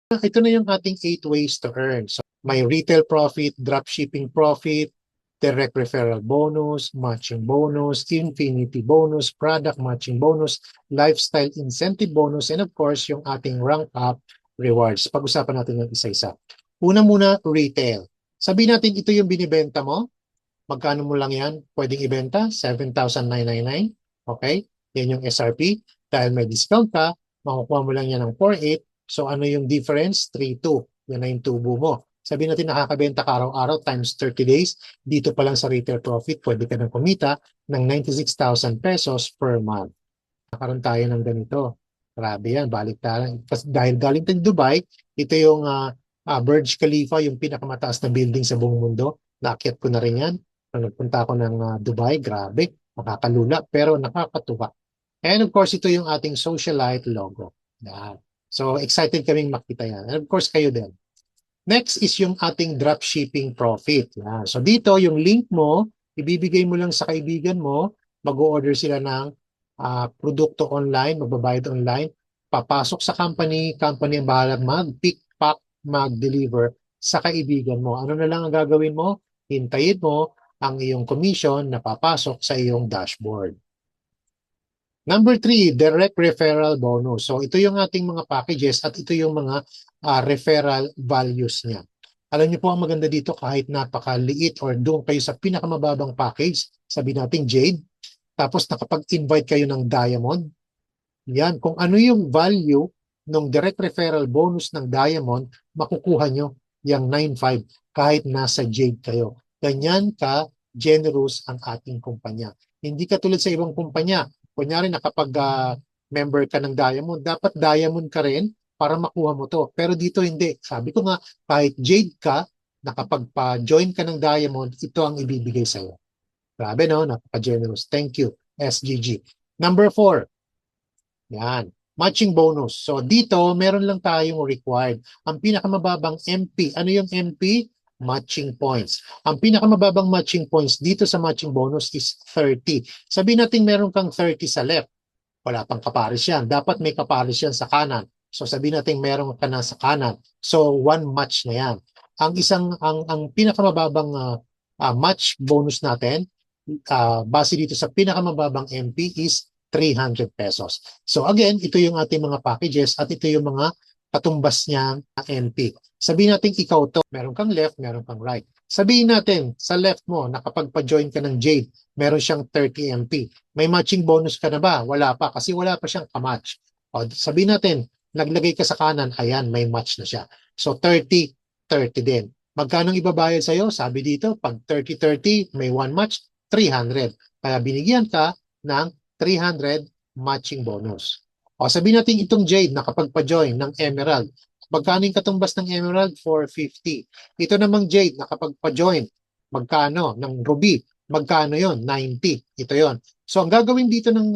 Ito na yung ating 8 ways to earn. So, may retail profit, dropshipping profit, direct referral bonus, matching bonus, infinity bonus, product matching bonus, lifestyle incentive bonus, and of course, yung ating rank up rewards. Pag-usapan natin yung isa-isa. Una muna, retail. Sabihin natin ito yung binibenta mo. Magkano mo lang yan? Pwedeng ibenta? 7,999. Okay? Yan yung SRP. Dahil may discount ka, makukuha mo lang yan ng 4,800. So ano yung difference? 3,200. Yan na yung tubo mo. Sabihin natin nakakabenta ka araw-araw times 30 days. Dito pa lang sa retail profit, pwede ka nang kumita ng 96,000 pesos per month. Nakaroon tayo ng ganito. Grabe yan, balik tayo. Dahil galing tayo Dubai, ito yung Burj Khalifa, yung pinakamataas na building sa buong mundo. Naakyat ko na rin yan. Nung nagpunta ako ng Dubai, grabe, makakalula, pero nakakatuwa. And of course, ito yung ating socialite logo. Yan. So, excited kaming makita yan. And of course, kayo din. Next is yung ating dropshipping profit. Yan. So, dito, yung link mo, ibibigay mo lang sa kaibigan mo, mag-order sila ng produkto online, magbabayad online, papasok sa company ang bahala mag-pick, pack, mag-deliver sa kaibigan mo. Ano na lang ang gagawin mo? Hintayin mo ang iyong commission na papasok sa iyong dashboard. Number 3, direct referral bonus. So ito yung ating mga packages at ito yung mga referral values niya. Alam niyo po ang maganda dito kahit napakaliit or doon kayo sa pinakamababang package, sabi natin Jade, tapos nakapag-invite kayo ng Diamond. Yan, kung ano yung value ng direct referral bonus ng Diamond, makukuha nyo yung 9,500 kahit nasa Jade kayo. Ganyan ka generous ang ating kumpanya. Hindi katulad sa ibang kumpanya. Kunyari nakapag member ka ng Diamond, dapat Diamond ka rin para makuha mo to. Pero dito hindi. Sabi ko nga, kahit Jade ka, nakapagpa-join ka ng Diamond, ito ang ibibigay sa'yo. Grabe no, napaka-generous. Thank you, SGG. Number 4, yan, matching bonus. So dito, meron lang tayong required. Ang pinakamababang MP, ano yung MP? Matching points. Ang pinakamababang matching points dito sa matching bonus is 30. Sabihin natin meron kang 30 sa left. Wala pang kapares yan. Dapat may kapares yan sa kanan. So sabihin natin meron ka na sa kanan. So one match na yan. Ang pinakamababang match bonus natin base dito sa pinakamababang MP is 300 pesos. So again, ito yung ating mga packages at ito yung mga katumbas niyang MP. Sabihin natin ikaw to, meron kang left, meron kang right. Sabihin natin sa left mo, nakapagpa-join ka ng Jade, meron siyang 30 MP. May matching bonus ka na ba? Wala pa kasi wala pa siyang kamatch. O, sabihin natin, naglagay ka sa kanan, ayan, may match na siya. So 30, 30 din. Magkano ibabayad sa'yo? Sabi dito, pag 30-30, may one match, 300. Kaya binigyan ka ng 300 matching bonus. O sabihin natin itong Jade nakapagpa-join ng Emerald. Magkano yung katumbas ng Emerald? 450. Ito namang Jade nakapagpa-join. Magkano? Ng Ruby. Magkano yon? 90. Ito yon. So ang gagawin dito ng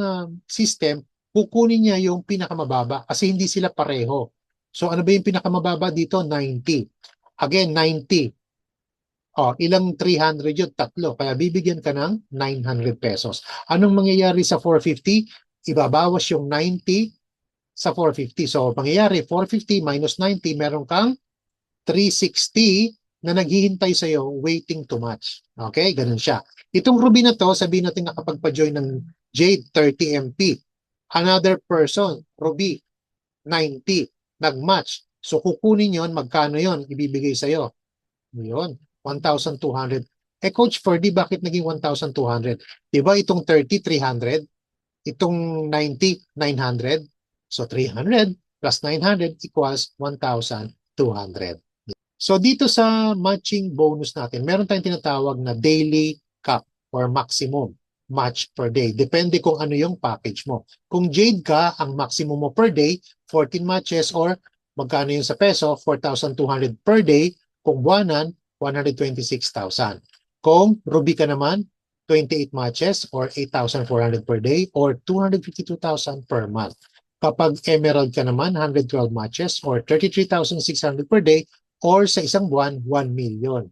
system, kukunin niya yung pinakamababa kasi hindi sila pareho. So ano ba yung pinakamababa dito? 90. Again, 90. O, ilang 300 yun? Tatlo. Kaya bibigyan ka ng 900 pesos. Anong mangyayari sa 450? Ibabawas yung 90 sa 450. So, mangyayari 450 minus 90, meron kang 360 na naghihintay sa'yo waiting to match. Okay? Ganun siya. Itong Ruby na to, sabihin natin nakapagpa-join ng Jade 30 MP. Another person, Ruby, 90, nag-match. So, kukunin yon, magkano yon ibibigay sa'yo? Yun, 1,200. Coach Ferdy, bakit naging 1,200? Diba itong 30, 300? Itong 90, 900? So 300 plus 900 equals 1,200. So dito sa matching bonus natin, meron tayong tinatawag na daily cap or maximum match per day. Depende kung ano yung package mo. Kung Jade ka, ang maximum mo per day, 14 matches or magkano yung sa peso, 4,200 per day. Kung buwanan, 126,000. Kung Ruby ka naman, 28 matches or 8,400 per day or 252,000 per month. Kapag Emerald ka naman, 112 matches or 33,600 per day or sa isang buwan, 1 million.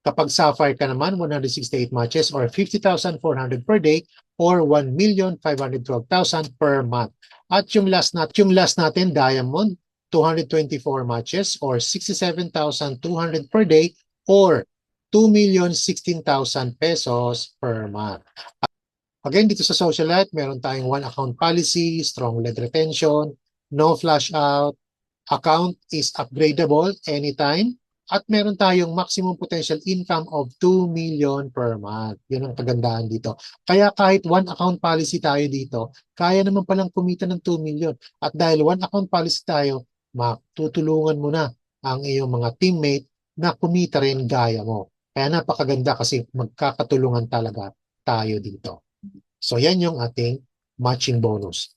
Kapag Sapphire ka naman, 168 matches or 50,400 per day or 1,512,000 per month. At yung last natin, Diamond, 224 matches or 67,200 per day or 2,016,000 pesos per month. Again, dito sa Socialite, meron tayong one account policy, strong lead retention, no flash out, account is upgradable anytime, at meron tayong maximum potential income of 2 million per month. Yun ang kagandahan dito. Kaya kahit one account policy tayo dito, kaya naman palang kumita ng 2 million. At dahil one account policy tayo, matutulungan mo na ang iyong mga teammate na kumita rin gaya mo. Kaya napakaganda kasi magkakatulungan talaga tayo dito. So yan yung ating matching bonus.